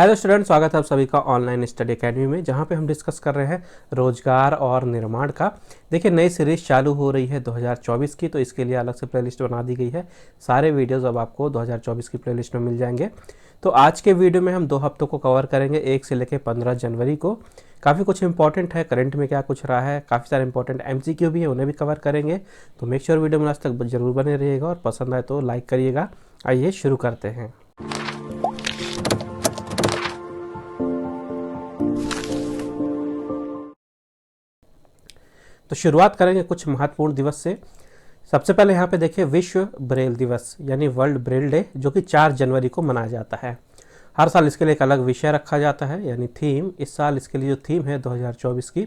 Hello student, स्वागत है आप सभी का ऑनलाइन स्टडी एकेडमी में, जहां पे हम डिस्कस कर रहे हैं रोजगार और निर्माण का। देखिए, नई सीरीज चालू हो रही है 2024 की, तो इसके लिए अलग से प्लेलिस्ट बना दी गई है। सारे वीडियोस अब आपको 2024 की प्लेलिस्ट में मिल जाएंगे। तो आज के वीडियो में हम 2 हफ्तों को कवर करेंगे, 1 से लेकर 15 जनवरी को। काफ़ी कुछ इंपॉर्टेंट है, करंट में क्या कुछ रहा है, काफ़ी सारे इंपॉर्टेंट MCQ भी है, उन्हें भी कवर करेंगे। तो मेक श्योर वीडियो में लास्ट तक जरूर बने रहिएगा और पसंद आए तो लाइक करिएगा। आइए शुरू करते हैं। तो शुरुआत करेंगे कुछ महत्वपूर्ण दिवस से। सबसे पहले यहाँ पे देखिए, विश्व ब्रेल दिवस यानी वर्ल्ड ब्रेल डे, जो कि 4 जनवरी को मनाया जाता है। हर साल इसके लिए एक अलग विषय रखा जाता है, यानी थीम। इस साल इसके लिए जो थीम है 2024 की,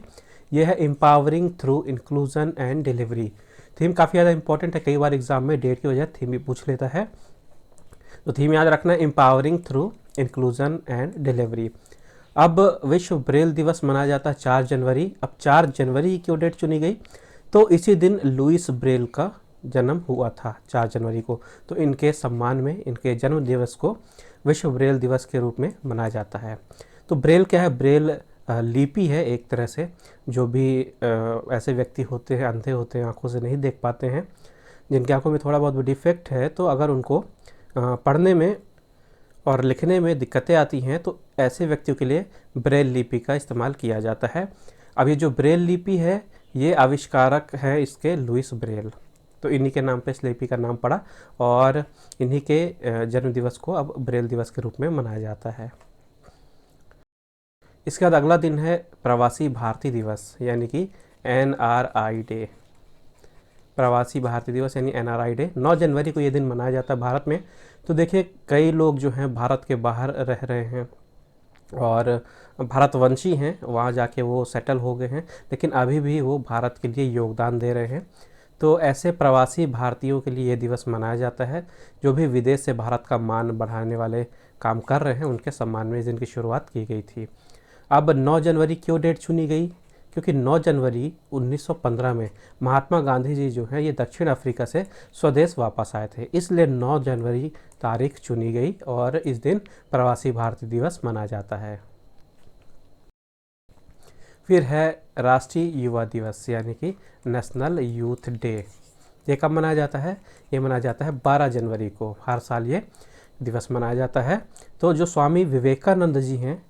ये है empowering through inclusion and delivery. Theme काफ़ी ज़्यादा इंपॉर्टेंट है, कई बार एग्जाम में डेट की वजह थीम भी पूछ लेता है। तो थीम याद रखना है, empowering through inclusion and delivery. अब विश्व ब्रेल दिवस मनाया जाता है 4 जनवरी। अब 4 जनवरी की क्यों डेट चुनी गई? तो इसी दिन लुइस ब्रेल का जन्म हुआ था 4 जनवरी को। तो इनके सम्मान में, इनके जन्म दिवस को विश्व ब्रेल दिवस के रूप में मनाया जाता है। तो ब्रेल क्या है? ब्रेल लिपि है एक तरह से। जो भी ऐसे व्यक्ति होते हैं, अंधे होते हैं, आंखों से नहीं देख पाते हैं, जिनकी आंखों में थोड़ा बहुत डिफेक्ट है, तो अगर उनको पढ़ने में और लिखने में दिक्कतें आती हैं, तो ऐसे व्यक्तियों के लिए ब्रेल लिपि का इस्तेमाल किया जाता है। अब ये जो ब्रेल लिपि है, ये आविष्कारक है इसके लुइस ब्रेल। तो इन्हीं के नाम पे इस लिपि का नाम पड़ा और इन्हीं के जन्म दिवस को अब ब्रेल दिवस के रूप में मनाया जाता है। इसके बाद अगला दिन है प्रवासी भारतीय दिवस, यानी कि NRI डे। प्रवासी भारतीय दिवस यानी NRI डे 9 जनवरी को ये दिन मनाया जाता है भारत में। तो देखिए, कई लोग जो हैं भारत के बाहर रह रहे हैं और भारतवंशी हैं, वहाँ जाके वो सेटल हो गए हैं, लेकिन अभी भी वो भारत के लिए योगदान दे रहे हैं। तो ऐसे प्रवासी भारतीयों के लिए ये दिवस मनाया जाता है। जो भी विदेश से भारत का मान बढ़ाने वाले काम कर रहे हैं, उनके सम्मान में इस दिन की शुरुआत की गई थी। अब 9 जनवरी क्यों डेट चुनी गई? क्योंकि 9 जनवरी 1915 में महात्मा गांधी जी जो हैं, ये दक्षिण अफ्रीका से स्वदेश वापस आए थे, इसलिए 9 जनवरी तारीख चुनी गई और इस दिन प्रवासी भारतीय दिवस मनाया जाता है। फिर है राष्ट्रीय युवा दिवस, यानी कि नेशनल यूथ डे। ये कब मनाया जाता है? ये मनाया जाता है 12 जनवरी को। हर साल ये दिवस मनाया जाता है। तो जो स्वामी विवेकानंद जी हैं,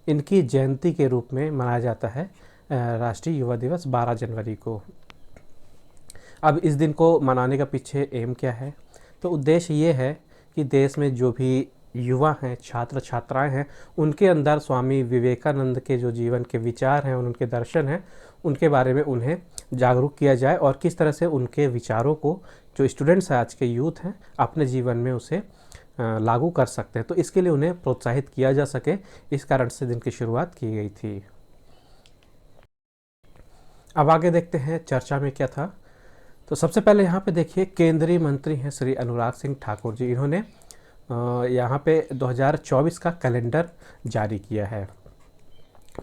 इनकी जयंती के रूप में मनाया जाता है राष्ट्रीय युवा दिवस 12 जनवरी को। अब इस दिन को मनाने का पीछे एम क्या है? तो उद्देश्य ये है कि देश में जो भी युवा हैं, छात्र छात्राएं हैं, उनके अंदर स्वामी विवेकानंद के जो जीवन के विचार हैं, उनके दर्शन हैं, उनके बारे में उन्हें जागरूक किया जाए और किस तरह से उनके विचारों को जो स्टूडेंट्स हैं, आज के यूथ हैं, अपने जीवन में उसे लागू कर सकते हैं। तो इसके लिए उन्हें प्रोत्साहित किया जा सके, इस कारण से दिन की शुरुआत की गई थी। अब आगे देखते हैं चर्चा में क्या था। तो सबसे पहले यहाँ पे देखिए, केंद्रीय मंत्री हैं श्री अनुराग सिंह ठाकुर जी। इन्होंने यहाँ पे 2024 का कैलेंडर जारी किया है।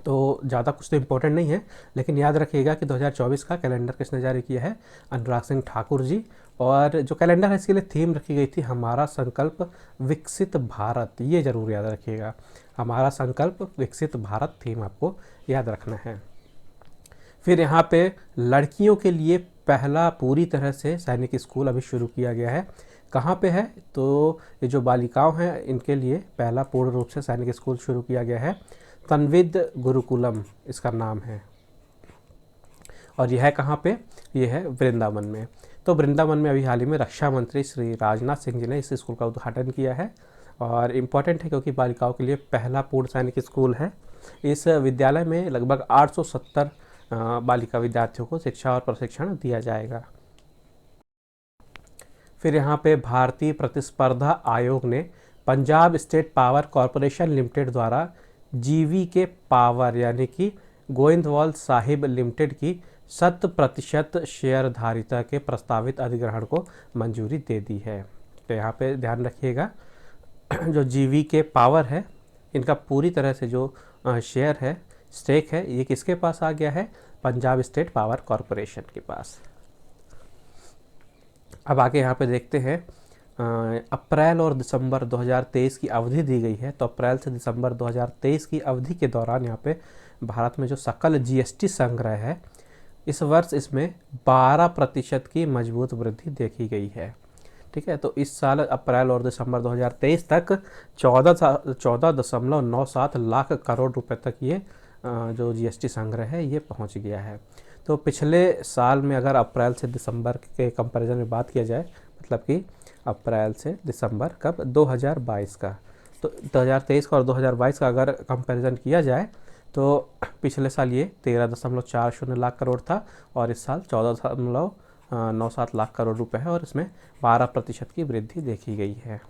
तो ज़्यादा कुछ तो इम्पोर्टेंट नहीं है, लेकिन याद रखिएगा कि 2024 का कैलेंडर किसने जारी किया है? अनुराग सिंह ठाकुर जी। और जो कैलेंडर है, इसके लिए थीम रखी गई थी हमारा संकल्प विकसित भारत। ये ज़रूर याद रखिएगा, हमारा संकल्प विकसित भारत थीम आपको याद रखना है। फिर यहाँ पे लड़कियों के लिए पहला पूरी तरह से सैनिक स्कूल अभी शुरू किया गया है। कहाँ पे है? तो ये जो बालिकाओं हैं, इनके लिए पहला पूर्ण रूप से सैनिक स्कूल शुरू किया गया है। तन्विद गुरुकुलम इसका नाम है। और यह है कहाँ पे? यह है वृंदावन में। तो वृंदावन में अभी हाल ही में रक्षा मंत्री श्री राजनाथ सिंह जी ने इस स्कूल का उद्घाटन किया है। और इम्पॉर्टेंट है क्योंकि बालिकाओं के लिए पहला पूर्ण सैनिक स्कूल है। इस विद्यालय में लगभग 870 बालिका विद्यार्थियों को शिक्षा और प्रशिक्षण दिया जाएगा। फिर यहाँ पे भारतीय प्रतिस्पर्धा आयोग ने Punjab state power corporation limited द्वारा GVK पावर यानी कि गोविंदवाल साहिब लिमिटेड की 100% शेयरधारिता के प्रस्तावित अधिग्रहण को मंजूरी दे दी है। तो यहाँ पे ध्यान रखिएगा, जो GVK पावर है, इनका पूरी तरह से जो शेयर है, स्टेक है, ये किसके पास आ गया है? पंजाब स्टेट पावर कॉरपोरेशन के पास। अब आगे यहाँ पे देखते हैं अप्रैल और दिसंबर 2023 की अवधि दी गई है, तो अप्रैल से दिसंबर 2023 की अवधि के दौरान यहाँ पे भारत में जो सकल जीएसटी संग्रह है, इस वर्ष इसमें 12% की मजबूत वृद्धि देखी गई है। ठीक है, तो इस साल अप्रैल और दिसंबर 2023 तक 14.97 लाख करोड़ रुपए तक ये जो जीएसटी संग्रह है ये पहुंच गया है। तो पिछले साल में अगर अप्रैल से दिसंबर के कंपैरिजन में बात किया जाए, मतलब कि अप्रैल से दिसंबर कब, 2022 का, तो 2023 का और 2022 का अगर कंपैरिजन किया जाए तो पिछले साल ये 13.40 लाख करोड़ था और इस साल 14.97 लाख करोड़ रुपए है और इसमें 12% की वृद्धि देखी गई है।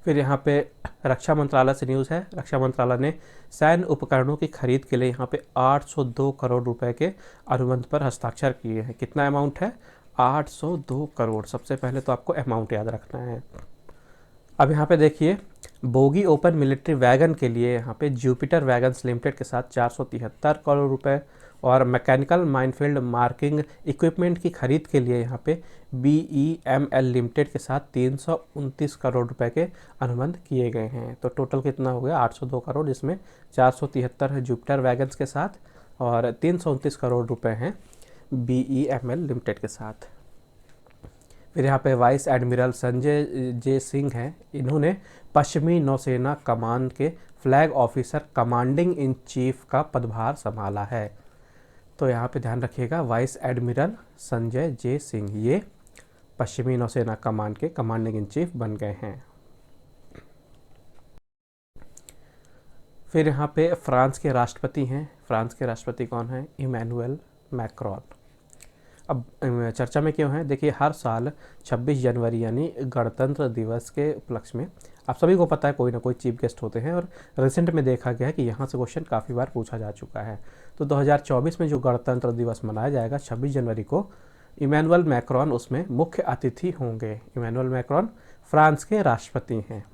फिर यहाँ पे रक्षा मंत्रालय से न्यूज़ है। रक्षा मंत्रालय ने सैन्य उपकरणों की खरीद के लिए यहाँ पे 802 करोड़ रुपए के अनुबंध पर हस्ताक्षर किए हैं। कितना अमाउंट है? 802 करोड़। सबसे पहले तो आपको अमाउंट याद रखना है। अब यहाँ पे देखिए, बोगी ओपन मिलिट्री वैगन के लिए यहाँ पे जुपिटर वैगन्स लिमिटेड के साथ 473 करोड़ रुपए और मैकेनिकल माइनफील्ड मार्किंग इक्विपमेंट की खरीद के लिए यहाँ पे BEML लिमिटेड के साथ 329 करोड़ रुपए के अनुबंध किए गए हैं। तो टोटल कितना हो गया? 802 करोड़, जिसमें 473 है जुपिटर वैगन्स के साथ और 329 करोड़ रुपए हैं BEML लिमिटेड के साथ। फिर यहाँ पे वाइस एडमिरल संजय जे सिंह हैं, इन्होंने पश्चिमी नौसेना कमान के flag officer commanding in chief का पदभार संभाला है। तो यहाँ पे ध्यान रखिएगा, वाइस एडमिरल संजय जे सिंह ये पश्चिमी नौसेना कमान के कमांडिंग इन चीफ बन गए हैं। फिर यहाँ पे फ्रांस के राष्ट्रपति हैं। फ्रांस के राष्ट्रपति कौन हैं? Emmanuel Macron. अब चर्चा में क्यों है? देखिए, हर साल 26 जनवरी यानी गणतंत्र दिवस के उपलक्ष्य में आप सभी को पता है कोई ना कोई चीफ गेस्ट होते हैं और रिसेंट में देखा गया है कि यहाँ से क्वेश्चन काफ़ी बार पूछा जा चुका है। तो 2024 में जो गणतंत्र दिवस मनाया जाएगा 26 जनवरी को, इमैनुअल मैक्रोन उसमें मुख्य अतिथि होंगे। इमैनुअल मैक्रोन फ्रांस के राष्ट्रपति हैं।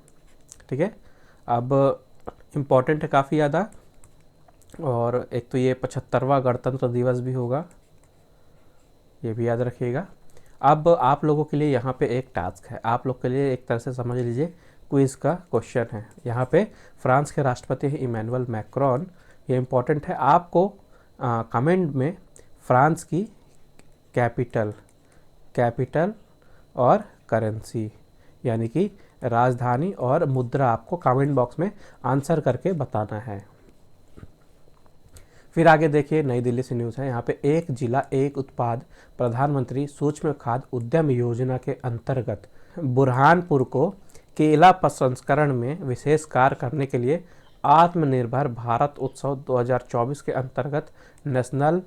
ठीक है, अब इम्पॉर्टेंट है काफ़ी ज़्यादा, और एक तो ये 75वां गणतंत्र दिवस भी होगा, ये भी याद रखिएगा। अब आप लोगों के लिए यहाँ पे एक टास्क है, आप लोग के लिए एक तरह से समझ लीजिए क्विज़ का क्वेश्चन है। यहाँ पे फ्रांस के राष्ट्रपति हैं इमैनुअल मैक्रोन, ये इम्पोर्टेंट है। आपको कमेंट में फ्रांस की कैपिटल और करेंसी यानी कि राजधानी और मुद्रा आपको कमेंट बॉक्स में आंसर करके बताना है। फिर आगे देखिए, नई दिल्ली से न्यूज़ है। यहाँ पे एक जिला एक उत्पाद प्रधानमंत्री सूक्ष्म खाद्य उद्यम योजना के अंतर्गत बुरहानपुर को केला प्रसंस्करण में विशेष कार्य करने के लिए आत्मनिर्भर भारत उत्सव 2024 के अंतर्गत national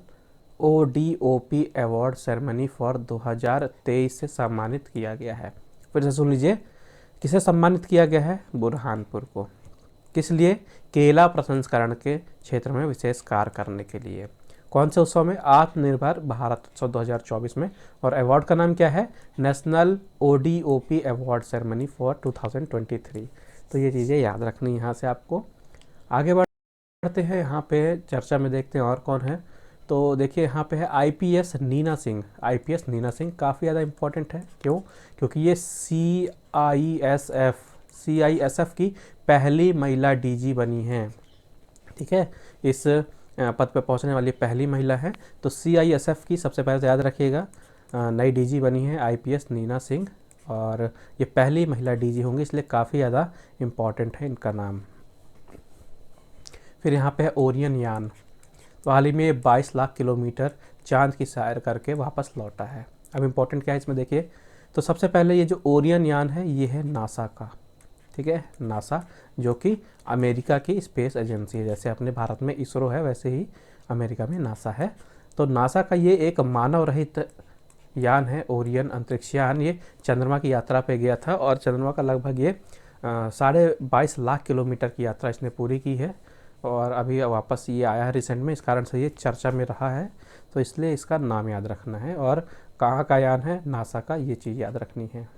ODOP award ceremony for 2023 से सम्मानित किया गया है। फिर से सुन लीजिए, किसे सम्मानित किया गया है? बुरहानपुर को। किस लिए? केला प्रसंस्करण के क्षेत्र में विशेष कार्य करने के लिए। कौन से उत्सव में? आत्मनिर्भर भारत उत्सव 2024 में। और अवार्ड का नाम क्या है? National ODOP award ceremony for 2023। तो ये चीज़ें याद रखनी यहाँ से आपको। आगे बढ़ते हैं, यहाँ पे चर्चा में देखते हैं और कौन है। तो देखिए, यहाँ पे है IPS नीना सिंह। IPS नीना सिंह काफ़ी ज़्यादा इम्पोर्टेंट है। क्यों? क्योंकि ये CISF की पहली महिला DG बनी हैं। ठीक है, इस पद पे पहुंचने वाली पहली महिला है। तो CISF की सबसे पहले याद रखिएगा नई DG बनी है IPS नीना सिंह, और ये पहली महिला DG होंगी, इसलिए काफ़ी ज़्यादा इम्पॉर्टेंट है इनका नाम। फिर यहाँ पे है ओरियन यान। तो हाल ही में 22 लाख किलोमीटर चांद की सैर करके वापस लौटा है। अब इम्पोर्टेंट क्या है इसमें देखिए, तो सबसे पहले ये जो ओरियन यान है ये है नासा का। ठीक है, नासा जो कि अमेरिका की स्पेस एजेंसी है। जैसे अपने भारत में इसरो है, वैसे ही अमेरिका में नासा है। तो नासा का ये एक मानव रहित यान है, ओरियन अंतरिक्ष यान। ये चंद्रमा की यात्रा पे गया था और चंद्रमा का लगभग ये 22.5 लाख किलोमीटर की यात्रा इसने पूरी की है और अभी वापस ये आया है रिसेंट में, इस कारण से ये चर्चा में रहा है। तो इसलिए इसका नाम याद रखना है। और कहाँ का यान है? नासा का, ये चीज़ याद रखनी है।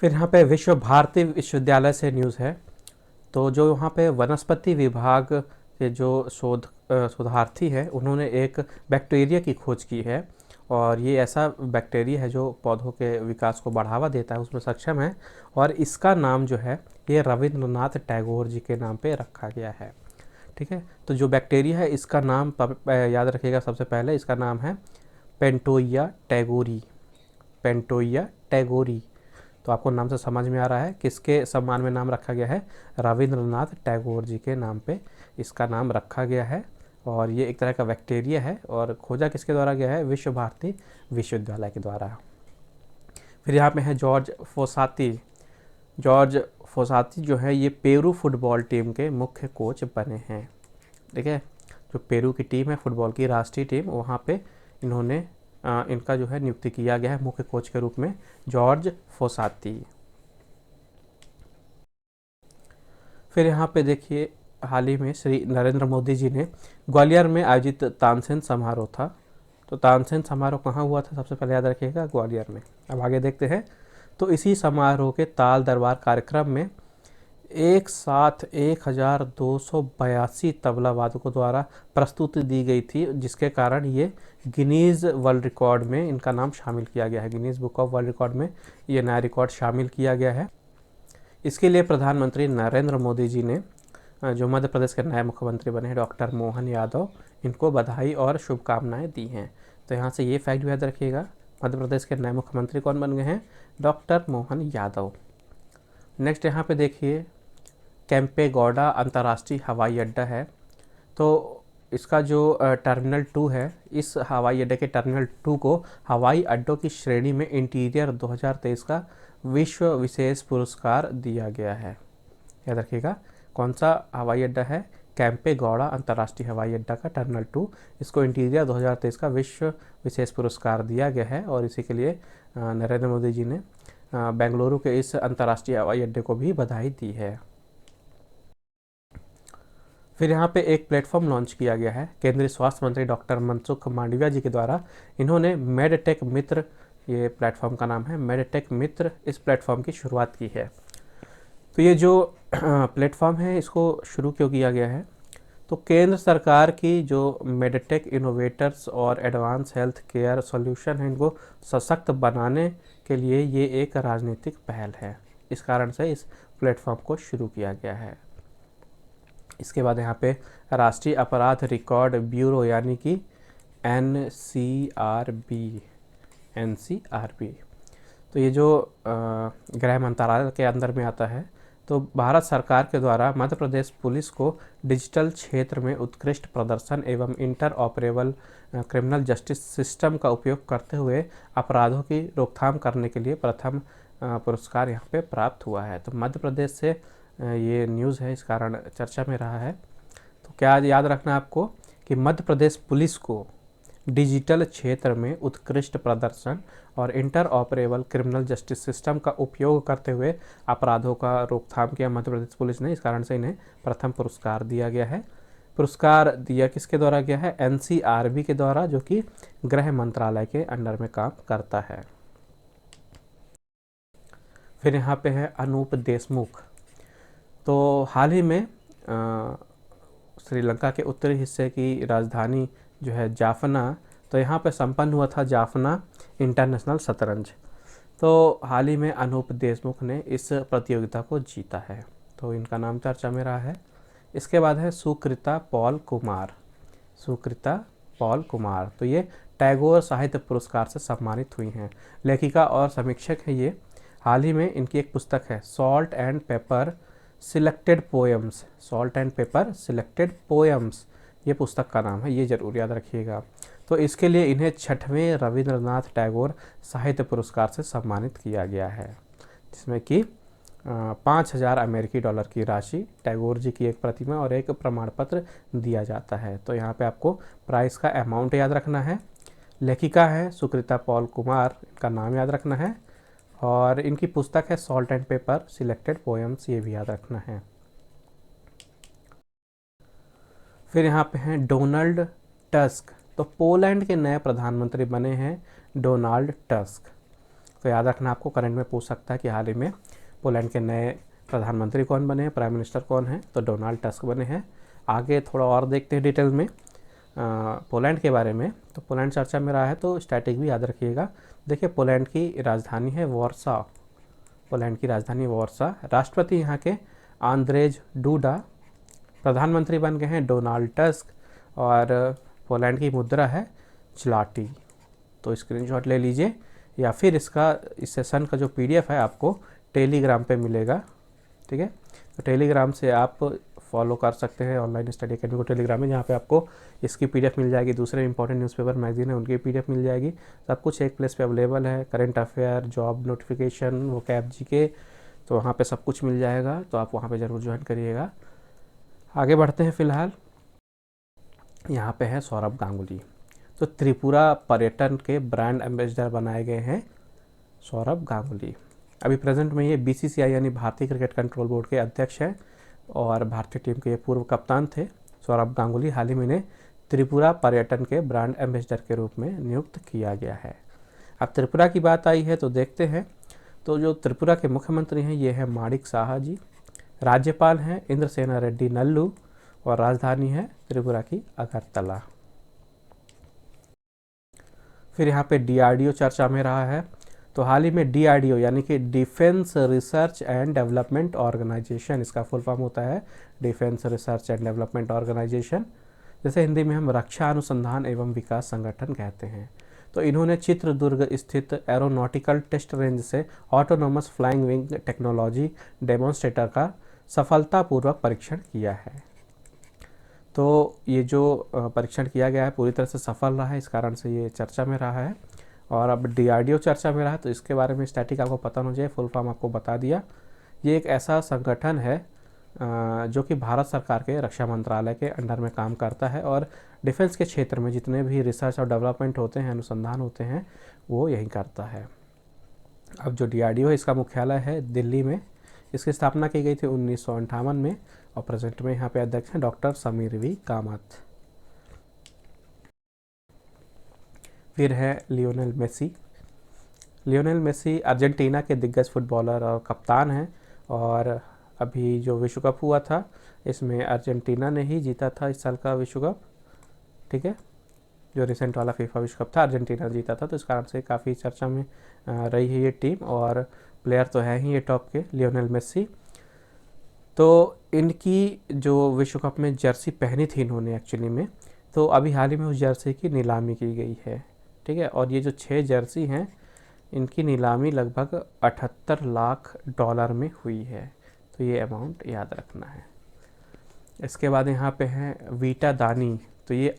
फिर यहाँ पे विश्व भारती विश्वविद्यालय से न्यूज़ है। तो जो यहाँ पे वनस्पति विभाग के जो शोधार्थी है, उन्होंने एक बैक्टीरिया की खोज की है और ये ऐसा बैक्टीरिया है जो पौधों के विकास को बढ़ावा देता है, उसमें सक्षम है। और इसका नाम जो है ये रविंद्रनाथ टैगोर जी के नाम पे रखा गया है। ठीक है, तो जो बैक्टीरिया है इसका नाम याद रखिएगा, सबसे पहले इसका नाम है पेंटोइया टैगोरी। पेंटोइया टैगोरी, तो आपको नाम से समझ में आ रहा है किसके सम्मान में नाम रखा गया है, रविंद्रनाथ टैगोर जी के नाम पे इसका नाम रखा गया है। और ये एक तरह का बैक्टीरिया है और खोजा किसके द्वारा गया है, विश्व भारती विश्वविद्यालय के द्वारा। फिर यहाँ पे है जॉर्ज फोसाती। जॉर्ज फोसाती जो है ये पेरू फुटबॉल टीम के मुख्य कोच बने हैं। ठीक है, जो पेरू की टीम है फुटबॉल की राष्ट्रीय टीम, वहाँ पे इन्होंने इनका जो है नियुक्ति किया गया है मुख्य कोच के रूप में, जॉर्ज फोसाती। फिर यहाँ पे देखिए हाल ही में श्री नरेंद्र मोदी जी ने ग्वालियर में आयोजित तानसेन समारोह था। तो तानसेन समारोह कहाँ हुआ था, सबसे पहले याद रखिएगा ग्वालियर में। अब आगे देखते हैं, तो इसी समारोह के ताल दरबार कार्यक्रम में एक साथ 1282 तबला वादकों द्वारा प्रस्तुति दी गई थी, जिसके कारण ये गिनीज वर्ल्ड रिकॉर्ड में इनका नाम शामिल किया गया है। Guinness book of world record में ये नया रिकॉर्ड शामिल किया गया है। इसके लिए प्रधानमंत्री नरेंद्र मोदी जी ने, जो मध्य प्रदेश के नए मुख्यमंत्री बने हैं डॉक्टर मोहन यादव, इनको बधाई और शुभकामनाएं दी हैं। तो यहाँ से ये फैक्ट भी याद रखिएगा, मध्य प्रदेश के नए मुख्यमंत्री कौन बन गए हैं, डॉक्टर मोहन यादव। नेक्स्ट यहाँ पे देखिए केम्पेगौड़ा अंतर्राष्ट्रीय हवाई अड्डा है। तो इसका जो टर्मिनल 2 है, इस हवाई अड्डे के टर्मिनल 2 को हवाई अड्डों की श्रेणी में इंटीरियर 2023 का विश्व विशेष पुरस्कार दिया गया है। याद रखिएगा कौन सा हवाई अड्डा है, केम्पेगौड़ा अंतर्राष्ट्रीय हवाई अड्डा का टर्मिनल 2, इसको इंटीरियर 2023 का विश्व विशेष पुरस्कार दिया गया है। और इसी के लिए नरेंद्र मोदी जी ने बेंगलुरु के इस अंतर्राष्ट्रीय हवाई अड्डे को भी बधाई दी है। फिर यहाँ पे एक प्लेटफॉर्म लॉन्च किया गया है केंद्रीय स्वास्थ्य मंत्री डॉक्टर मनसुख मांडविया जी के द्वारा। इन्होंने मेडटेक मित्र, ये प्लेटफॉर्म का नाम है मेडटेक मित्र, इस प्लेटफॉर्म की शुरुआत की है। तो ये जो प्लेटफॉर्म है इसको शुरू क्यों किया गया है, तो केंद्र सरकार की जो मेडटेक इनोवेटर्स और एडवांस हेल्थ केयर सॉल्यूशन है, इनको सशक्त बनाने के लिए ये एक राजनीतिक पहल है। इस कारण से इस प्लेटफॉर्म को शुरू किया गया है। इसके बाद यहाँ पे राष्ट्रीय अपराध रिकॉर्ड ब्यूरो यानी कि NCRB, तो ये जो गृह मंत्रालय के अंदर में आता है, तो भारत सरकार के द्वारा मध्य प्रदेश पुलिस को डिजिटल क्षेत्र में उत्कृष्ट प्रदर्शन एवं inter operable criminal justice system का उपयोग करते हुए अपराधों की रोकथाम करने के लिए प्रथम पुरस्कार यहाँ पे प्राप्त हुआ है। तो मध्य प्रदेश से ये न्यूज़ है, इस कारण चर्चा में रहा है। तो क्या याद रखना है आपको कि मध्य प्रदेश पुलिस को डिजिटल क्षेत्र में उत्कृष्ट प्रदर्शन और inter operable criminal justice system का उपयोग करते हुए अपराधों का रोकथाम किया मध्य प्रदेश पुलिस ने, इस कारण से इन्हें प्रथम पुरस्कार दिया गया है। पुरस्कार दिया किसके द्वारा गया है, NCRB के द्वारा, जो कि गृह मंत्रालय के अंडर में काम करता है। फिर यहाँ पे है अनूप देशमुख। तो हाल ही में श्रीलंका के उत्तरी हिस्से की राजधानी जो है जाफना, तो यहाँ पे संपन्न हुआ था जाफना इंटरनेशनल शतरंज। तो हाल ही में अनूप देशमुख ने इस प्रतियोगिता को जीता है, तो इनका नाम चर्चा में रहा है। इसके बाद है सुकृता पॉल कुमार। सुकृता पॉल कुमार, तो ये टैगोर साहित्य पुरस्कार से सम्मानित हुई हैं। लेखिका और समीक्षक है ये। हाल ही में इनकी एक पुस्तक है salt and paper selected poems, salt and paper selected poems, ये पुस्तक का नाम है, ये जरूर याद रखिएगा। तो इसके लिए इन्हें 6वें रविंद्रनाथ टैगोर साहित्य पुरस्कार से सम्मानित किया गया है, जिसमें कि 5000 अमेरिकी डॉलर की राशि, टैगोर जी की एक प्रतिमा और एक प्रमाण पत्र दिया जाता है। तो यहाँ पे आपको प्राइस का अमाउंट याद रखना है। लेखिका है सुकृता पॉल कुमार, इनका नाम याद रखना है, और इनकी पुस्तक है salt and paper selected poems, ये भी याद रखना है। फिर यहाँ पे हैं डोनाल्ड टस्क। तो पोलैंड के नए प्रधानमंत्री बने हैं डोनाल्ड टस्क। तो याद रखना, आपको करंट में पूछ सकता है कि हाल ही में पोलैंड के नए प्रधानमंत्री कौन बने हैं, प्राइम मिनिस्टर कौन है, तो डोनाल्ड टस्क बने हैं। आगे थोड़ा और देखते हैं डिटेल में। पोलैंड के बारे में, तो पोलैंड चर्चा में रहा है तो स्टैटिक भी याद रखिएगा। देखिए पोलैंड की राजधानी है वॉर्सा, पोलैंड की राजधानी वॉर्सा। राष्ट्रपति यहाँ के आंद्रेज डूडा, प्रधानमंत्री बन गए हैं डोनाल्ड टस्क, और पोलैंड की मुद्रा है ज़्लाटी। तो स्क्रीनशॉट ले लीजिए, या फिर इस सेशन का जो पीडीएफ है आपको टेलीग्राम पे मिलेगा, ठीक है। तो टेलीग्राम से आप फॉलो कर सकते हैं ऑनलाइन स्टडी अकेडमी को टेलीग्राम में, जहाँ पे आपको इसकी पीडीएफ मिल जाएगी, दूसरे इंपॉर्टेंट न्यूज़पेपर मैगजीन है उनकी पीडीएफ मिल जाएगी। सब कुछ एक प्लेस पे अवेलेबल है, करंट अफेयर, जॉब नोटिफिकेशन, वो कैप जीके, तो वहाँ पे सब कुछ मिल जाएगा, तो आप वहाँ पे ज़रूर ज्वाइन करिएगा। आगे बढ़ते हैं। फ़िलहाल यहाँ पे है सौरभ गांगुली, तो त्रिपुरा पर्यटन के ब्रांड एम्बेसडर बनाए गए हैं सौरभ गांगुली। अभी प्रेजेंट में ये बीसीसीआई यानी भारतीय क्रिकेट कंट्रोल बोर्ड के अध्यक्ष हैं, और भारतीय टीम के ये पूर्व कप्तान थे सौरभ गांगुली। हाल ही में इन्हें त्रिपुरा पर्यटन के ब्रांड एम्बेसडर के रूप में नियुक्त किया गया है। अब त्रिपुरा की बात आई है तो देखते हैं। तो जो त्रिपुरा के मुख्यमंत्री हैं ये है माणिक साहा जी, राज्यपाल हैं इंद्रसेना रेड्डी नल्लू, और राजधानी है त्रिपुरा की अगरतला। फिर यहाँ पे डीआरडीओ चर्चा में रहा है। तो हाल ही में डीआरडीओ यानी कि defence research and development organisation, इसका फुल फॉर्म होता है defence research and development organisation, जैसे हिंदी में हम रक्षा अनुसंधान एवं विकास संगठन कहते हैं। तो इन्होंने चित्रदुर्ग स्थित एरोनॉटिकल टेस्ट रेंज से autonomous flying wing technology demonstrator का सफलतापूर्वक परीक्षण किया है। तो ये जो परीक्षण किया गया है पूरी तरह से सफल रहा है, इस कारण से ये चर्चा में रहा है। और अब डीआरडीओ चर्चा में रहा है तो इसके बारे में स्टैटिक आपको पता होना चाहिए, फुल फॉर्म आपको बता दिया। ये एक ऐसा संगठन है जो कि भारत सरकार के रक्षा मंत्रालय के अंडर में काम करता है, और डिफेंस के क्षेत्र में जितने भी रिसर्च और डेवलपमेंट होते हैं, अनुसंधान होते हैं, वो यही करता है। अब जो डीआरडीओ है इसका मुख्यालय है दिल्ली में। इसकी स्थापना की गई थी 1958 में, और प्रेजेंट में यहाँ पे अध्यक्ष हैं डॉक्टर समीर वी कामत। फिर है Lionel Messi. Lionel Messi Argentina के दिग्गज फुटबॉलर और कप्तान हैं, और अभी जो विश्व कप हुआ था इसमें अर्जेंटीना ने ही जीता था इस साल का विश्व कप, ठीक है। जो रिसेंट वाला फीफा विश्व कप था अर्जेंटीना जीता था, तो इस कारण से काफ़ी चर्चा में रही है ये टीम, और प्लेयर तो है ही ये टॉप के लियोनेल मेसी। तो इनकी जो विश्व कप में जर्सी पहनी थी इन्होंने एक्चुअली में, तो अभी हाल ही में उस जर्सी की नीलामी की गई है, ठीक है। और ये जो 6 जर्सी हैं इनकी नीलामी लगभग 78 लाख डॉलर में हुई है, तो ये अमाउंट याद रखना है। इसके बाद यहाँ पे है वीटा दानी, तो ये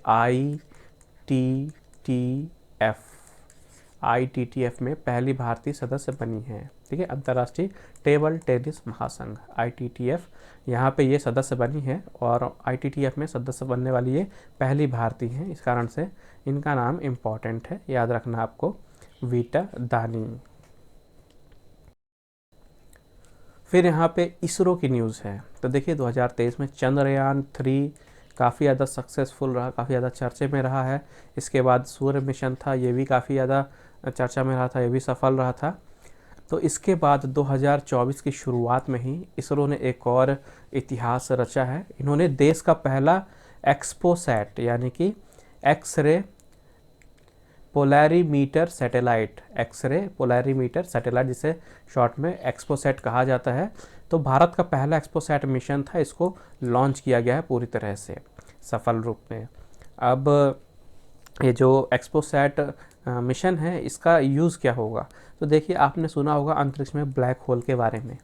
ITTF में पहली भारतीय सदस्य बनी है, ठीक है। अंतर्राष्ट्रीय टेबल टेनिस महासंघ ITTF, यहाँ पे ये सदस्य बनी है, और ITTF में सदस्य बनने वाली ये पहली भारतीय हैं, इस कारण से इनका नाम इम्पॉर्टेंट है, याद रखना आपको, वीटा दानी। फिर यहाँ पे इसरो की न्यूज़ है। तो देखिए 2023 में चंद्रयान 3 काफ़ी ज़्यादा सक्सेसफुल रहा, काफ़ी ज़्यादा चर्चे में रहा है। इसके बाद सूर्य मिशन था, ये भी काफ़ी ज़्यादा चर्चा में रहा था, ये भी सफल रहा था। तो इसके बाद 2024 की शुरुआत में ही इसरो ने एक और इतिहास रचा है। इन्होंने देश का पहला एक्सपोसैट यानी कि X-ray polarimeter satellite, X-ray polarimeter satellite जिसे शॉर्ट में एक्सपोसैट कहा जाता है, तो भारत का पहला एक्सपोसैट मिशन था, इसको लॉन्च किया गया है पूरी तरह से सफल रूप में। अब ये जो एक्सपोसैट मिशन है इसका यूज़ क्या होगा, तो देखिए आपने सुना होगा अंतरिक्ष में ब्लैक होल के बारे में,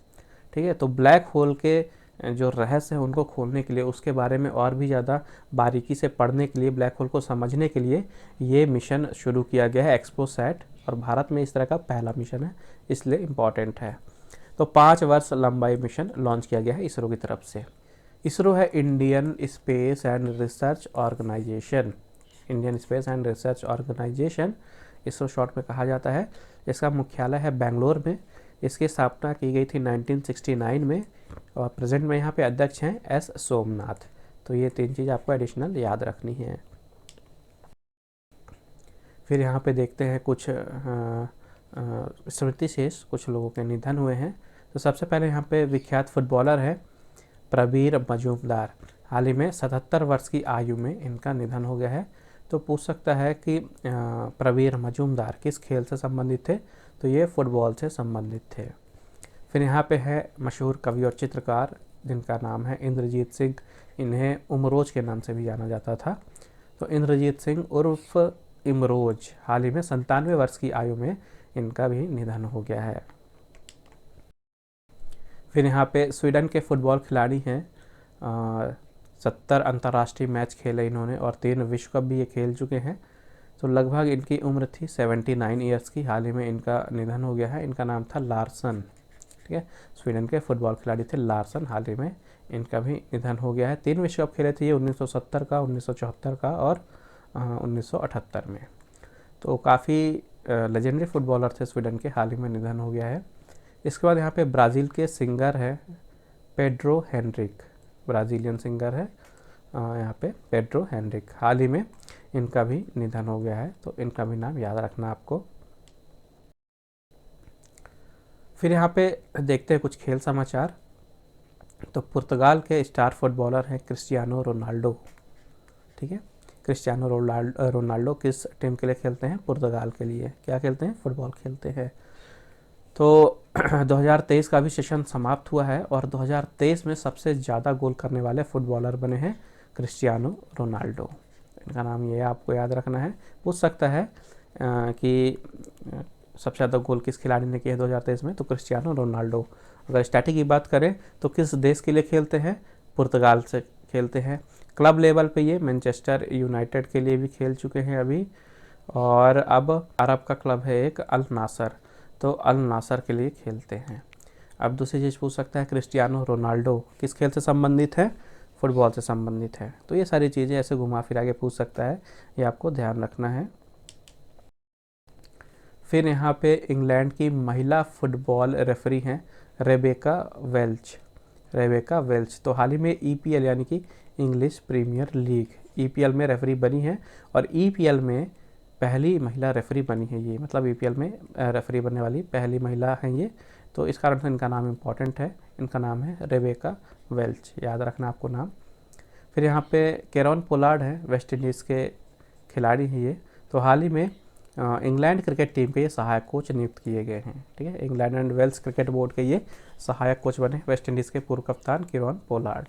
ठीक है। तो ब्लैक होल के जो रहस्य है उनको खोलने के लिए, उसके बारे में और भी ज़्यादा बारीकी से पढ़ने के लिए, ब्लैक होल को समझने के लिए ये मिशन शुरू किया गया है एक्सपोसैट, और भारत में इस तरह का पहला मिशन है, इसलिए इम्पॉर्टेंट है। तो 5 वर्ष लंबा ये मिशन लॉन्च किया गया है इसरो की तरफ से। इसरो है Indian space and research organisation, Indian space and research organisation ISRO short में कहा जाता है। इसका मुख्यालय है बेंगलोर में। इसकी स्थापना की गई थी 1969 में, और प्रेजेंट में यहाँ पे अध्यक्ष हैं एस सोमनाथ। तो ये 3 चीज़ आपको एडिशनल याद रखनी है। फिर यहाँ पे देखते हैं कुछ स्मृति शेष, कुछ लोगों के निधन हुए हैं। तो सबसे पहले यहाँ पे विख्यात फुटबॉलर है प्रबीर मजूमदार। हाल ही में 77 वर्ष की आयु में इनका निधन हो गया है। तो पूछ सकता है कि प्रवीर मजूमदार किस खेल से संबंधित थे, तो ये फुटबॉल से संबंधित थे। फिर यहाँ पे है मशहूर कवि और चित्रकार जिनका नाम है इंद्रजीत सिंह, इन्हें उमरोज के नाम से भी जाना जाता था। तो इंद्रजीत सिंह उर्फ इमरोज, हाल ही में 97 वर्ष की आयु में इनका भी निधन हो गया है। फिर यहाँ पे स्वीडन के फुटबॉल खिलाड़ी हैं, 70 अंतर्राष्ट्रीय मैच खेले इन्होंने और 3 विश्व कप भी ये खेल चुके हैं। तो लगभग इनकी उम्र थी 79 ईयर्स की, हाल ही में इनका निधन हो गया है। इनका नाम था लार्सन, ठीक है। स्वीडन के फुटबॉल खिलाड़ी थे लार्सन, हाल ही में इनका भी निधन हो गया है। 3 विश्व कप खेले थे ये, 1970 का, 1974 का और 1978 में। तो काफ़ी लेजेंडरी फुटबॉलर थे स्वीडन के, हाल ही में निधन हो गया है। इसके बाद यहाँ पे ब्राज़ील के सिंगर है पेड्रो हेनरिक, ब्राज़ीलियन सिंगर है यहाँ पे पेड्रो हेनरिक, हाल ही में इनका भी निधन हो गया है। तो इनका भी नाम याद रखना आपको। फिर यहाँ पे देखते हैं कुछ खेल समाचार। तो पुर्तगाल के स्टार फुटबॉलर हैं क्रिस्टियानो रोनाल्डो, ठीक है। क्रिस्टियानो रोनाल्डो किस टीम के लिए खेलते हैं? पुर्तगाल के लिए। क्या खेलते हैं? फुटबॉल खेलते हैं। तो 2023 का भी सेशन समाप्त हुआ है और 2023 में सबसे ज़्यादा गोल करने वाले फुटबॉलर बने हैं क्रिस्टियानो रोनाल्डो। इनका नाम ये आपको याद रखना है। पूछ सकता है कि सबसे ज़्यादा गोल किस खिलाड़ी ने किया है 2023 में, तो क्रिस्टियानो रोनाल्डो। अगर स्टैटिक की बात करें तो किस देश के लिए खेलते हैं? पुर्तगाल से खेलते हैं। क्लब लेवल पे ये मैनचेस्टर यूनाइटेड के लिए भी खेल चुके हैं अभी, और अब अरब का क्लब है एक अल नासर, तो अल नासर के लिए खेलते हैं। अब दूसरी चीज़ पूछ सकता है क्रिस्टियानो रोनाल्डो किस खेल से संबंधित है? फुटबॉल से संबंधित है। तो ये सारी चीज़ें ऐसे घुमा फिरा के पूछ सकता है, ये आपको ध्यान रखना है। फिर यहाँ पे इंग्लैंड की महिला फुटबॉल रेफरी हैं रेबेका वेल्च, रेबेका वेल्च। तो हाल ही में EPL यानी कि इंग्लिश प्रीमियर लीग, EPL में रेफरी बनी है और EPL में पहली महिला रेफरी बनी है ये, मतलब EPL में रेफरी बनने वाली पहली महिला है ये। तो इस कारण से इनका नाम इम्पॉर्टेंट है। इनका नाम है रेबेका वेल्च, याद रखना आपको नाम। फिर यहाँ पे कैरन पोलार्ड है, वेस्ट इंडीज़ के खिलाड़ी हैं ये। तो हाल ही में इंग्लैंड क्रिकेट टीम के ये सहायक कोच नियुक्त किए गए हैं, ठीक है। England and Wales cricket board के ये सहायक कोच बने वेस्ट इंडीज़ के पूर्व कप्तान कैरन पोलार्ड।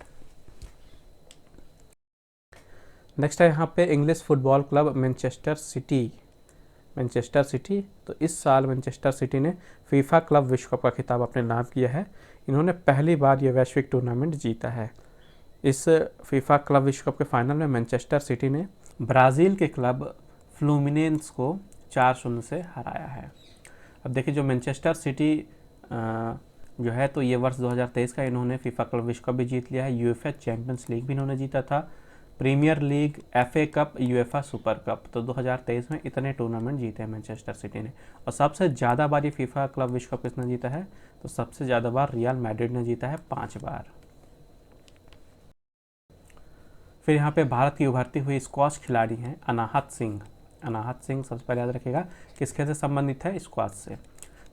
नेक्स्ट है यहाँ पे English football club Manchester city, Manchester city. तो इस साल मैनचेस्टर सिटी ने फीफा क्लब विश्व कप का खिताब अपने नाम किया है। इन्होंने पहली बार ये वैश्विक टूर्नामेंट जीता है। इस फीफा क्लब विश्व कप के फाइनल में मैनचेस्टर सिटी ने ब्राज़ील के क्लब फ्लूमिनेंस को 4-0 से हराया है। अब देखिए जो मैनचेस्टर सिटी जो है, तो ये वर्ष 2023 का इन्होंने फीफा क्लब विश्व कप भी जीत लिया है। यूएफए चैंपियंस लीग भी इन्होंने जीता था, premier league, FA cup, UEFA super cup. तो 2023 में इतने टूर्नामेंट जीते हैं मैनचेस्टर सिटी ने। और सबसे ज़्यादा बार ये फीफा क्लब विश्व कप किसने जीता है? तो सबसे ज़्यादा बार रियल मैड्रिड ने जीता है, 5 बार। फिर यहाँ पे भारत की उभरती हुई स्क्वॉश खिलाड़ी हैं अनाहत सिंह। अनाहत सिंह सबसे पहले याद रखिएगा किस खेल से संबंधित है? स्क्वॉश से।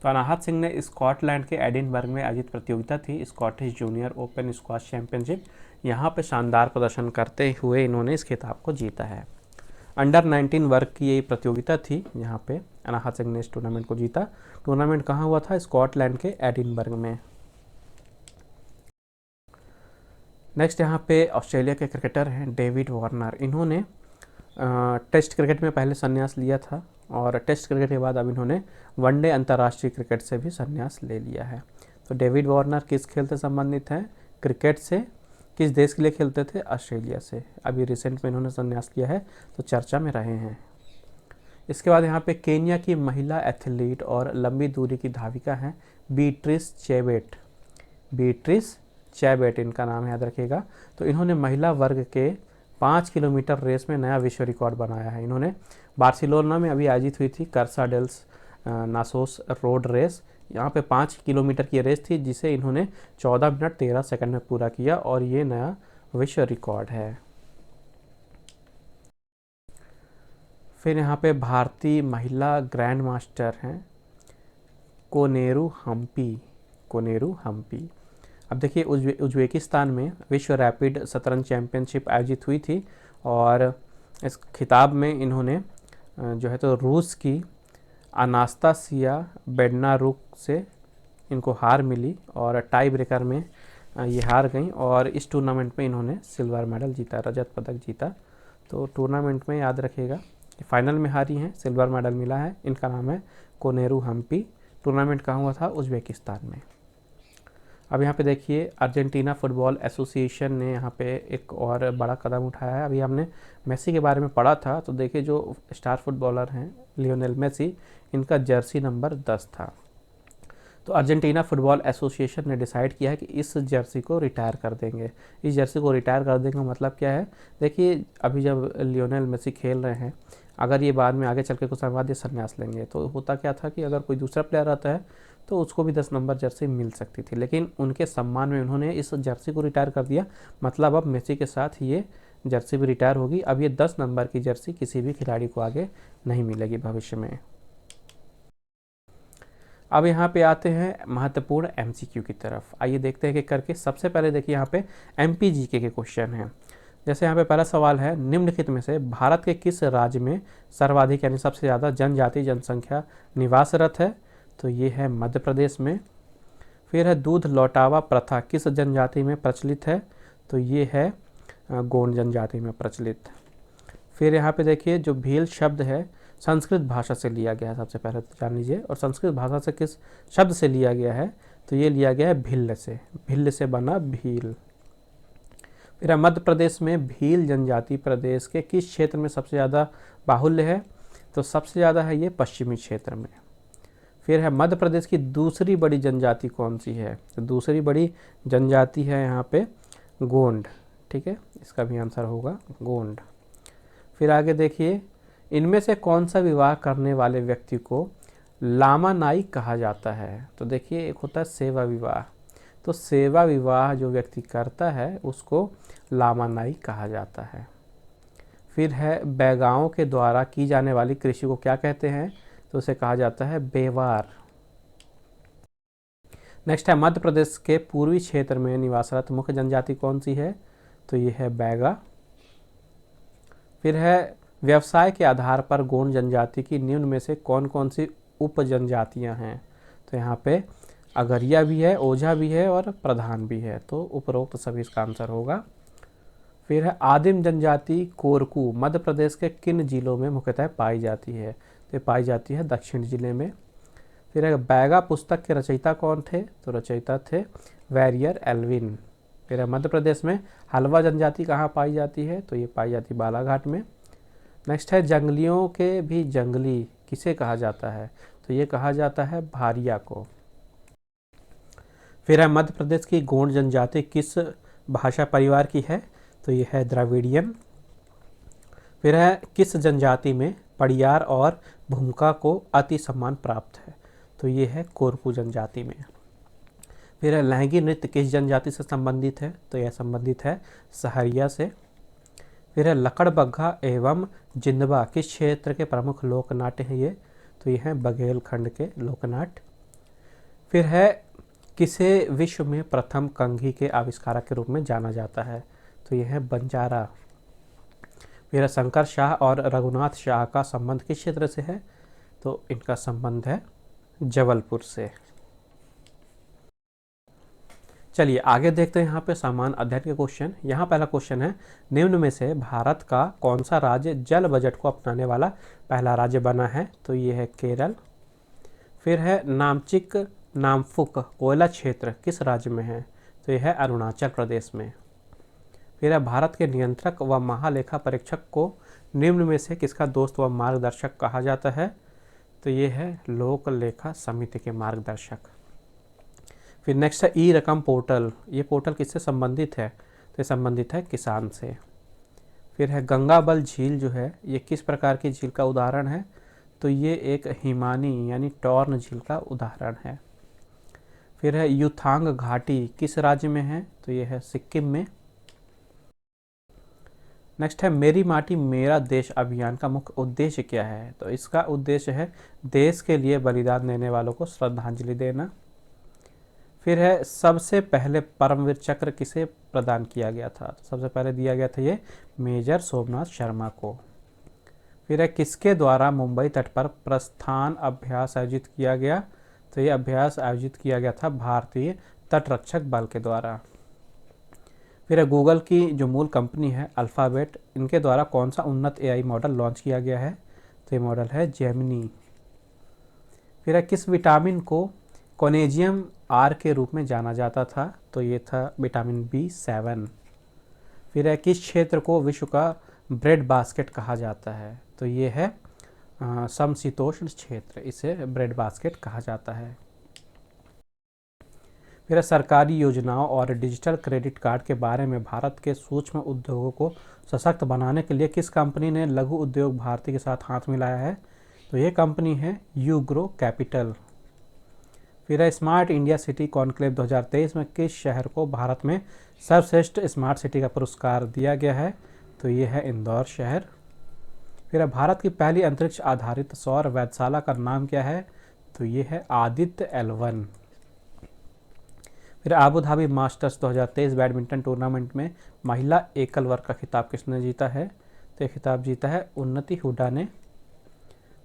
तो अनाहत सिंह ने स्कॉटलैंड के एडिनबर्ग में आयोजित प्रतियोगिता थी Scottish junior open squash championship, यहाँ पे शानदार प्रदर्शन करते हुए इन्होंने इस खिताब को जीता है। अंडर 19 वर्ग की ये प्रतियोगिता थी, यहाँ पे अनाहत सिंह ने इस टूर्नामेंट को जीता। टूर्नामेंट कहाँ हुआ था? स्कॉटलैंड के एडिनबर्ग में। नेक्स्ट यहाँ पे ऑस्ट्रेलिया के क्रिकेटर हैं डेविड वार्नर। इन्होंने टेस्ट क्रिकेट में पहले संन्यास लिया था और टेस्ट क्रिकेट के बाद अब इन्होंने वनडे अंतर्राष्ट्रीय क्रिकेट से भी संन्यास ले लिया है। तो डेविड वार्नर किस खेल से संबंधित हैं? क्रिकेट से। किस देश के लिए खेलते थे? ऑस्ट्रेलिया से। अभी रिसेंट में इन्होंने संन्यास लिया है, तो चर्चा में रहे हैं। इसके बाद यहाँ पे केन्या की महिला एथलीट और लंबी दूरी की धाविका हैं बीट्रिस चेबेट, बीट्रिस चैबेट इनका नाम याद रखिएगा। तो इन्होंने महिला वर्ग के 5 किलोमीटर रेस में नया विश्व रिकॉर्ड बनाया है। इन्होंने बार्सिलोना में अभी आयोजित हुई थी कर्सा डेल्स नासोस रोड रेस, यहाँ पे 5 किलोमीटर की रेस थी जिसे इन्होंने 14 मिनट 13 सेकंड में पूरा किया और ये नया विश्व रिकॉर्ड है। फिर यहाँ पे भारतीय महिला ग्रैंड मास्टर हैं कोनेरू हम्पी, कोनेरू हम्पी। अब देखिए उज्बेकिस्तान में विश्व रैपिड शतरंज चैंपियनशिप आयोजित हुई थी और इस खिताब में इन्होंने जो है तो रूस की अनास्तासिया बेडनारुक से इनको हार मिली और टाई ब्रेकर में ये हार गई और इस टूर्नामेंट में इन्होंने सिल्वर मेडल जीता, रजत पदक जीता। तो टूर्नामेंट में याद रखिएगा कि फाइनल में हारी हैं, सिल्वर मेडल मिला है। इनका नाम है कोनेरू हम्पी। टूर्नामेंट कहाँ हुआ था? उज्बेकिस्तान में। अब यहाँ पे देखिए अर्जेंटीना फुटबॉल एसोसिएशन ने यहाँ पे एक और बड़ा कदम उठाया है। अभी हमने मेसी के बारे में पढ़ा था, तो देखिए जो स्टार फुटबॉलर हैं लियोनेल मेसी, इनका जर्सी नंबर 10 था। तो अर्जेंटीना फुटबॉल एसोसिएशन ने डिसाइड किया है कि इस जर्सी को रिटायर कर देंगे। इस जर्सी को रिटायर कर देंगे मतलब क्या है? देखिए अभी जब लियोनेल मेसी खेल रहे हैं, अगर ये बाद में आगे चल के कुछ समय बाद ये संन्यास लेंगे, तो होता क्या था कि अगर कोई दूसरा प्लेयर आता है तो उसको भी 10 नंबर जर्सी मिल सकती थी, लेकिन उनके सम्मान में उन्होंने इस जर्सी को रिटायर कर दिया। मतलब अब मेसी के साथ ये जर्सी भी रिटायर होगी। अब ये 10 नंबर की जर्सी किसी भी खिलाड़ी को आगे नहीं मिलेगी भविष्य में। अब यहाँ पे आते हैं महत्वपूर्ण एमसीक्यू की तरफ। आइए देखते हैं कि करके। सबसे पहले देखिए यहाँ पे एमपीजीके के क्वेश्चन हैं। जैसे यहाँ पे पहला सवाल है, निम्नलिखित में से भारत के किस राज्य में सर्वाधिक यानी सबसे ज़्यादा जनजाति जनसंख्या निवासरत है? तो ये है मध्य प्रदेश में। फिर है दूध लौटावा प्रथा किस जनजाति में प्रचलित है? तो ये है गोंड जनजाति में प्रचलित। फिर यहाँ पे देखिए जो भील शब्द है संस्कृत भाषा से लिया गया है, सबसे पहले तो जान लीजिए। और संस्कृत भाषा से किस शब्द से लिया गया है? तो ये लिया गया है भिल्ल से। भिल्ल से बना भील। फिर मध्य प्रदेश में भील जनजाति प्रदेश के किस क्षेत्र में सबसे ज़्यादा बाहुल्य है? तो सबसे ज़्यादा है ये पश्चिमी क्षेत्र में। फिर है मध्य प्रदेश की दूसरी बड़ी जनजाति कौन सी है? तो दूसरी बड़ी जनजाति है यहाँ पे गोंड। ठीक है, इसका भी आंसर होगा गोंड। फिर आगे देखिए, इनमें से कौन सा विवाह करने वाले व्यक्ति को लामा नाई कहा जाता है? तो देखिए एक होता है सेवा विवाह, तो सेवा विवाह जो व्यक्ति करता है उसको लामा नाई कहा जाता है। फिर है बैगाओं के द्वारा की जाने वाली कृषि को क्या कहते हैं? तो उसे कहा जाता है बेवार। नेक्स्ट है मध्य प्रदेश के पूर्वी क्षेत्र में निवासरत मुख्य जनजाति कौन सी है? तो ये है बैगा। फिर है व्यवसाय के आधार पर गोंड जनजाति की निम्न में से कौन कौन सी उप जनजातियाँ हैं? तो यहाँ पे अगरिया भी है, ओझा भी है और प्रधान भी है, तो उपरोक्त सभी इसका आंसर होगा। फिर है आदिम जनजाति कोरकू मध्य प्रदेश के किन जिलों में मुख्यतः पाई जाती है? तो पाई जाती है दक्षिण जिले में। फिर है बैगा पुस्तक के रचयिता कौन थे? तो रचयिता थे वैरियर एल्विन। फिर है मध्य प्रदेश में हलवा जनजाति कहाँ पाई जाती है? तो ये पाई जाती बालाघाट में। नेक्स्ट है जंगलियों के भी जंगली किसे कहा जाता है? तो ये कहा जाता है भारिया को। फिर है मध्य प्रदेश की गोंड जनजाति किस भाषा परिवार की है? तो ये है द्रविडियन। फिर है किस जनजाति में पड़ियार और भूमिका को अति सम्मान प्राप्त है? तो ये है कोरकू जनजाति में। फिर है लहंगी नृत्य किस जनजाति से संबंधित है? तो यह संबंधित है सहरिया से। फिर है लकड़बग्घा एवं जिंदबा किस क्षेत्र के प्रमुख लोक नाट्य हैं ये? तो ये हैं बघेलखंड के लोकनाट्य। फिर है किसे विश्व में प्रथम कंघी के आविष्कारक के रूप में जाना जाता है? तो ये है बंजारा। फिर शंकर शाह और रघुनाथ शाह का संबंध किस क्षेत्र से है? तो इनका संबंध है जबलपुर से। चलिए आगे देखते हैं यहाँ पे सामान्य अध्ययन के क्वेश्चन। यहाँ पहला क्वेश्चन है, निम्न में से भारत का कौन सा राज्य जल बजट को अपनाने वाला पहला राज्य बना है? तो ये है केरल। फिर है नामचिक नामफुक कोयला क्षेत्र किस राज्य में है? तो यह है अरुणाचल प्रदेश में। फिर है भारत के नियंत्रक व महालेखा परीक्षक को निम्न में से किसका दोस्त व मार्गदर्शक कहा जाता है? तो ये है लोक लेखा समिति के मार्गदर्शक। फिर नेक्स्ट है ई रकम पोर्टल, ये पोर्टल किससे संबंधित है? तो संबंधित है किसान से। फिर है गंगाबल झील जो है ये किस प्रकार की झील का उदाहरण है? तो ये एक हिमानी यानी टॉर्न झील का उदाहरण है। फिर है युथांग घाटी किस राज्य में है? तो ये है सिक्किम में। नेक्स्ट है मेरी माटी मेरा देश अभियान का मुख्य उद्देश्य क्या है? तो इसका उद्देश्य है देश के लिए बलिदान देने वालों को श्रद्धांजलि देना। फिर है सबसे पहले परमवीर चक्र किसे प्रदान किया गया था, तो सबसे पहले दिया गया था ये मेजर सोमनाथ शर्मा को। फिर है किसके द्वारा मुंबई तट पर प्रस्थान अभ्यास आयोजित किया गया, तो ये अभ्यास आयोजित किया गया था भारतीय तटरक्षक बल के द्वारा। फिर है गूगल की जो मूल कंपनी है अल्फ़ाबेट, इनके द्वारा कौन सा उन्नत एआई मॉडल लॉन्च किया गया है, तो ये मॉडल है जेमिनी। फिर है किस विटामिन को कोनेजियम आर के रूप में जाना जाता था, तो ये था विटामिन B7। फिर है किस क्षेत्र को विश्व का ब्रेड बास्केट कहा जाता है, तो ये है समशीतोष्ण क्षेत्र, इसे ब्रेड बास्केट कहा जाता है। फिर है सरकारी योजनाओं और डिजिटल क्रेडिट कार्ड के बारे में भारत के सूक्ष्म उद्योगों को सशक्त बनाने के लिए किस कंपनी ने लघु उद्योग भारती के साथ हाथ मिलाया है, तो ये कंपनी है यूग्रो कैपिटल। फिर है स्मार्ट इंडिया सिटी कॉन्क्लेव 2023 में किस शहर को भारत में सर्वश्रेष्ठ स्मार्ट सिटी का पुरस्कार दिया गया है, तो ये है इंदौर शहर। फिर है भारत की पहली अंतरिक्ष आधारित सौर वेधशाला का नाम क्या है, तो ये है आदित्य L1। फिर Abu Dhabi masters 2023 badminton tournament में महिला एकल वर्ग का खिताब किसने जीता है, तो ये खिताब जीता है उन्नति हुडा ने।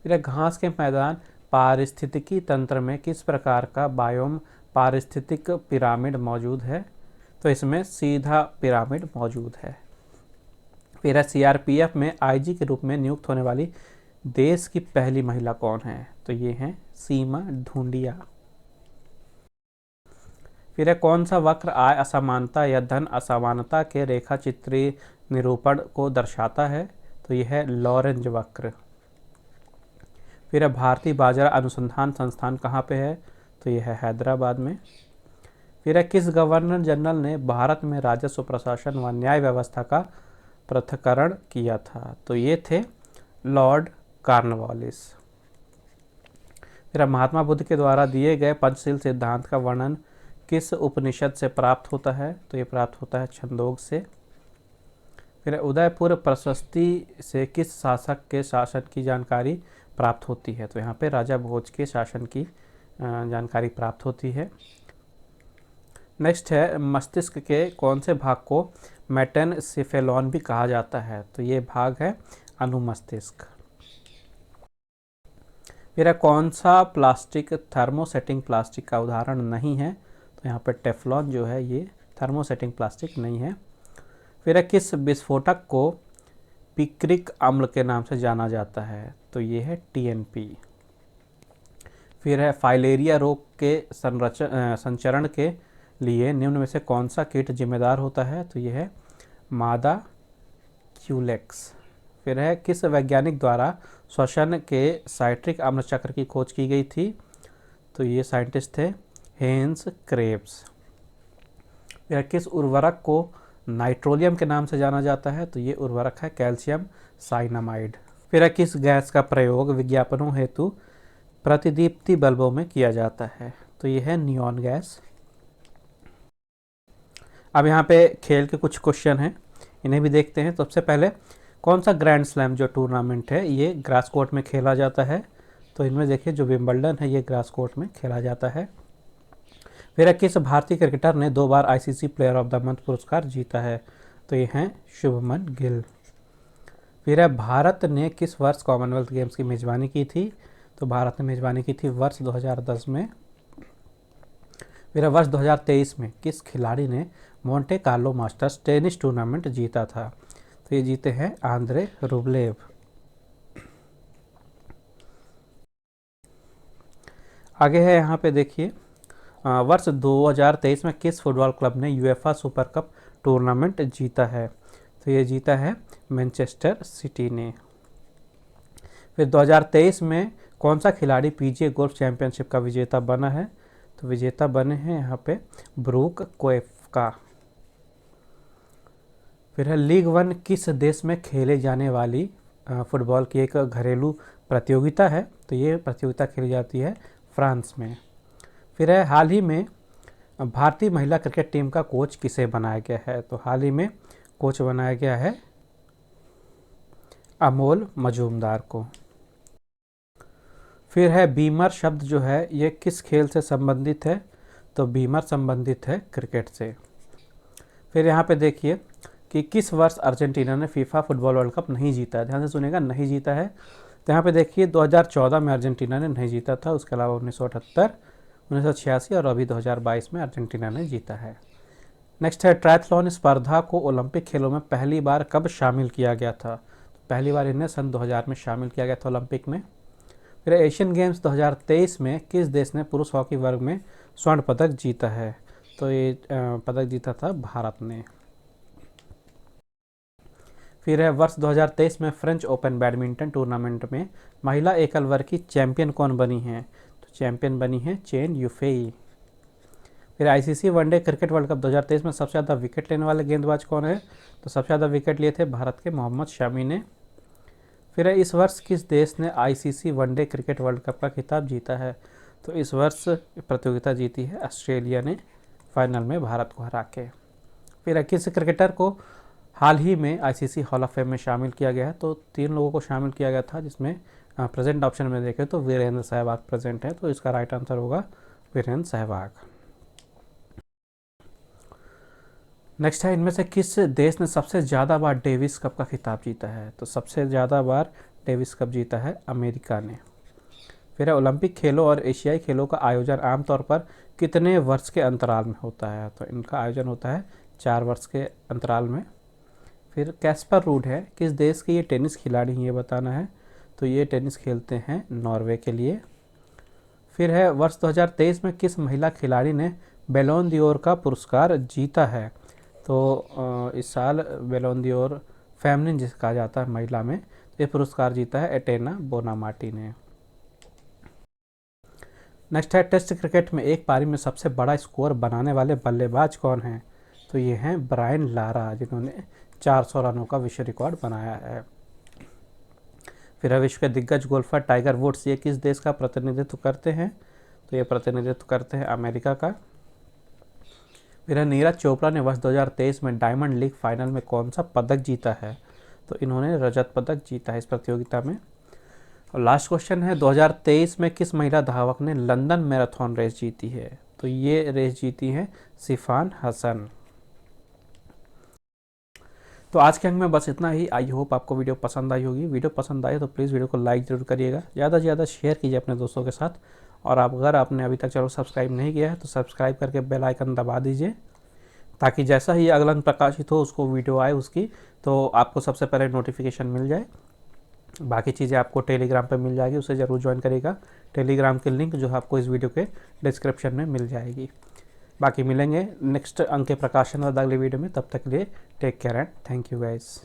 फिर घास के मैदान पारिस्थितिकी तंत्र में किस प्रकार का बायोम पारिस्थितिक पिरामिड मौजूद है, तो इसमें सीधा पिरामिड मौजूद है। फिर CRPF में IG के रूप में नियुक्त होने वाली देश की पहली महिला कौन है, तो ये हैं सीमा ढूंढिया। फिर कौन सा वक्र आय असमानता या धन असमानता के रेखा चित्रीय निरूपण को दर्शाता है, तो यह है लॉरेंज वक्र। फिर भारतीय बाजरा अनुसंधान संस्थान कहाँ पे है, तो यह है हैदराबाद में। फिर किस गवर्नर जनरल ने भारत में राजस्व प्रशासन व न्याय व्यवस्था का पृथक्करण किया था, तो ये थे लॉर्ड कॉर्नवालिस। फिर महात्मा बुद्ध के द्वारा दिए गए पंचशील सिद्धांत का वर्णन किस उपनिषद से प्राप्त होता है, तो ये प्राप्त होता है छंदोग से। फिर उदयपुर प्रशस्ति से किस शासक के शासन की जानकारी प्राप्त होती है, तो यहाँ पे राजा भोज के शासन की जानकारी प्राप्त होती है। नेक्स्ट है मस्तिष्क के कौन से भाग को मेटेनसेफेलॉन भी कहा जाता है, तो ये भाग है अनुमस्तिष्क। फिर कौन सा प्लास्टिक थर्मोसेटिंग प्लास्टिक का उदाहरण नहीं है, तो यहाँ पर टेफ्लॉन जो है ये थर्मोसेटिंग प्लास्टिक नहीं है। फिर किस विस्फोटक को पिक्रिक अम्ल के नाम से जाना जाता है, तो ये है TNP। फिर है फाइलेरिया रोग के संचरण के लिए निम्न में से कौन सा कीट जिम्मेदार होता है, तो ये है मादा क्यूलेक्स। फिर है किस वैज्ञानिक द्वारा श्वसन के साइट्रिक अम्ल चक्र की खोज की गई थी, तो ये साइंटिस्ट थे हेंस क्रेब्स। फिर किस उर्वरक को नाइट्रोलियम के नाम से जाना जाता है, तो ये उर्वरक है कैल्शियम साइनामाइड। फिर किस गैस का प्रयोग विज्ञापनों हेतु प्रतिदीप्ति बल्बों में किया जाता है, तो ये है नियॉन गैस। अब यहाँ पे खेल के कुछ क्वेश्चन हैं, इन्हें भी देखते हैं। तो सबसे पहले कौन सा ग्रैंड स्लैम जो टूर्नामेंट है ये ग्रास कोर्ट में खेला जाता है, तो इनमें देखिए जो विंबलडन है ये ग्रास कोर्ट में खेला जाता है। फिर किस भारतीय क्रिकेटर ने 2 बार ICC player of the month पुरस्कार जीता है, तो ये हैं शुभमन गिल। फिर भारत ने किस वर्ष कॉमनवेल्थ गेम्स की मेज़बानी की थी, तो भारत ने मेज़बानी की थी वर्ष 2010 में। फिर वर्ष 2023 में किस खिलाड़ी ने Monte Carlo masters tennis tournament जीता था, तो ये जीते हैं आंद्रे रुब्लेव। आगे है यहाँ पे देखिए वर्ष 2023 में किस फुटबॉल क्लब ने यूएफा सुपर कप टूर्नामेंट जीता है, तो ये जीता है मैनचेस्टर सिटी ने। फिर 2023 में कौन सा खिलाड़ी PGA गोल्फ चैंपियनशिप का विजेता बना है, तो विजेता बने हैं यहाँ पे ब्रूक कोएप्का। फिर है लीग 1 किस देश में खेले जाने वाली फुटबॉल की एक घरेलू प्रतियोगिता है, तो ये प्रतियोगिता खेली जाती है फ्रांस में। फिर है हाल ही में भारतीय महिला क्रिकेट टीम का कोच किसे बनाया गया है, तो हाल ही में कोच बनाया गया है अमोल मजूमदार को। फिर है बीमर शब्द जो है ये किस खेल से संबंधित है, तो बीमर संबंधित है क्रिकेट से। फिर यहाँ पे देखिए कि किस वर्ष अर्जेंटीना ने फीफा फुटबॉल वर्ल्ड कप नहीं जीता है। ध्यान से सुनिएगा, नहीं जीता है। तो यहाँ पे देखिए 2014 में अर्जेंटीना ने नहीं जीता था, उसके अलावा 1978, 1986 और अभी 2022 में अर्जेंटीना ने जीता है। नेक्स्ट है ट्रायथलॉन स्पर्धा को ओलंपिक खेलों में पहली बार कब शामिल किया गया था। पहली बार इन्हें सन 2000 में शामिल किया गया था ओलंपिक में। फिर एशियन गेम्स 2023 में किस देश ने पुरुष हॉकी वर्ग में स्वर्ण पदक जीता है। तो ये पदक जीता था भारत ने। फिर है वर्ष 2023 में फ्रेंच ओपन बैडमिंटन टूर्नामेंट में महिला एकल वर्ग की चैंपियन कौन बनी है। तो चैंपियन बनी है चेन युफेई। फिर ICC one day cricket world cup 2023 में सबसे ज़्यादा विकेट लेने वाले गेंदबाज कौन है। तो सबसे ज़्यादा विकेट लिए थे भारत के मोहम्मद शमी ने। फिर इस वर्ष किस देश ने ICC one day cricket world cup का खिताब जीता है। तो इस वर्ष प्रतियोगिता जीती है ऑस्ट्रेलिया ने, फाइनल में भारत को हरा के। फिर किस क्रिकेटर को हाल ही में आईसीसी हॉल ऑफ फेम में शामिल किया गया है। तो 3 लोगों को शामिल किया गया था, जिसमें प्रेजेंट ऑप्शन में देखें तो वीरेंद्र सहवाग प्रेजेंट है, तो इसका राइट आंसर होगा वीरेंद्र सहवाग। नेक्स्ट है इनमें से किस देश ने सबसे ज़्यादा बार डेविस कप का खिताब जीता है। तो सबसे ज़्यादा बार डेविस कप जीता है अमेरिका ने। फिर है ओलंपिक खेलों और एशियाई खेलों का आयोजन आमतौर पर कितने वर्ष के अंतराल में होता है। तो इनका आयोजन होता है 4 वर्ष के अंतराल में। फिर कैस्पर रूड है किस देश के ये टेनिस खिलाड़ी हैं, ये बताना है। तो ये टेनिस खेलते हैं नॉर्वे के लिए। फिर है वर्ष 2023 में किस महिला खिलाड़ी ने बैलोन d'Or का पुरस्कार जीता है। तो इस साल बैलोन d'Or फेमिनिन जिसे कहा जाता है महिला में, ये पुरस्कार जीता है एटेना बोनामाटी ने। नेक्स्ट है टेस्ट क्रिकेट में एक पारी में सबसे बड़ा स्कोर बनाने वाले बल्लेबाज कौन हैं। तो ये हैं ब्रायन लारा, जिन्होंने 400 रनों का विश्व रिकॉर्ड बनाया है। फिर विश्व के दिग्गज गोल्फर टाइगर वुड्स, ये किस देश का प्रतिनिधित्व करते हैं। तो ये प्रतिनिधित्व करते हैं अमेरिका का। फिर नीरज चोपड़ा ने वर्ष 2023 में डायमंड लीग फाइनल में कौन सा पदक जीता है। तो इन्होंने रजत पदक जीता है इस प्रतियोगिता में। और लास्ट क्वेश्चन है 2023 में किस महिला धावक ने लंदन मैराथन रेस जीती है। तो ये रेस जीती है सिफान हसन। तो आज के अंक में बस इतना ही। आई होप आपको वीडियो पसंद आई होगी। वीडियो पसंद आए तो प्लीज़ वीडियो को लाइक ज़रूर करिएगा, ज़्यादा से ज़्यादा शेयर कीजिए अपने दोस्तों के साथ। और अगर आपने अभी तक चैनल सब्सक्राइब नहीं किया है तो सब्सक्राइब करके बेल आइकन दबा दीजिए, ताकि जैसा ही अगला अंक प्रकाशित हो उसको वीडियो आए उसकी, तो आपको सबसे पहले नोटिफिकेशन मिल जाए। बाकी चीज़ें आपको टेलीग्राम पे मिल जाएगी, उसे ज़रूर ज्वाइन करिएगा। टेलीग्राम की लिंक जो है आपको इस वीडियो के डिस्क्रिप्शन में मिल जाएगी। बाकी मिलेंगे नेक्स्ट अंक के प्रकाशन और अगले वीडियो में, तब तक के लिए take care and thank you guys.